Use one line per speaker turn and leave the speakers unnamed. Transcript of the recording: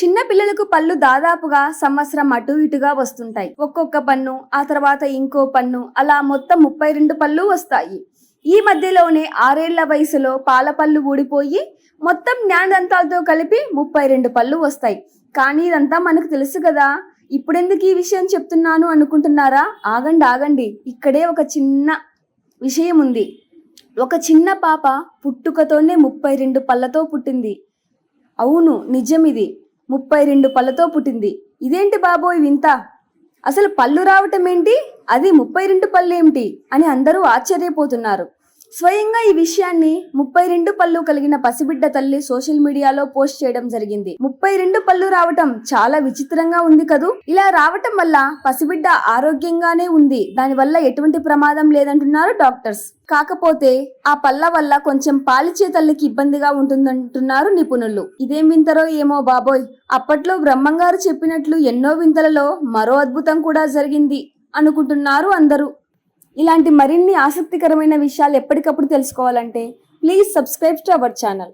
చిన్న పిల్లలకు పళ్ళు దాదాపుగా సంవత్సరం అటు ఇటుగా వస్తుంటాయి. ఒక్కొక్క పన్ను, ఆ తర్వాత ఇంకో పన్ను, అలా మొత్తం 32 పళ్ళు వస్తాయి. ఈ మధ్యలోనే 6 ఏళ్ల వయసులో పాల పళ్ళు ఊడిపోయి మొత్తం జ్ఞానదంతాలతో కలిపి 32 పళ్ళు వస్తాయి. కానీ ఇదంతా మనకు తెలుసు కదా, ఇప్పుడెందుకు ఈ విషయం చెప్తున్నాను అనుకుంటున్నారా? ఆగండి, ఇక్కడే ఒక చిన్న విషయం ఉంది. ఒక చిన్న పాప పుట్టుకతోనే 32 పళ్ళతో పుట్టింది. అవును, నిజం ఇది. 32 పళ్ళతో పుట్టింది. ఇదేంటి బాబోయ్ వింత, అసలు పళ్ళు రావటం ఏంటి, అది 32 పళ్ళు ఏమిటి అని అందరూ ఆశ్చర్యపోతున్నారు. స్వయంగా ఈ విషయాన్ని 32 పళ్ళు కలిగిన పసిబిడ్డ తల్లి సోషల్ మీడియాలో పోస్ట్ చేయడం జరిగింది. 32 పళ్ళు రావటం చాలా విచిత్రంగా ఉంది కదూ. ఇలా రావటం వల్ల పసిబిడ్డ ఆరోగ్యంగానే ఉంది, దానివల్ల ఎటువంటి ప్రమాదం లేదంటున్నారు డాక్టర్స్. కాకపోతే ఆ పళ్ళ వల్ల కొంచెం పాలిచ్చే తల్లికి ఇబ్బందిగా ఉంటుందంటున్నారు నిపుణులు. ఇదేం వింతరో ఏమో బాబోయ్, అప్పట్లో బ్రహ్మంగారు చెప్పినట్లు ఎన్నో వింతలలో మరో అద్భుతం కూడా జరిగింది అనుకుంటున్నారు అందరూ. ఇలాంటి మరిన్ని ఆసక్తికరమైన విషయాలు ఎప్పటికప్పుడు తెలుసుకోవాలంటే please subscribe to our channel.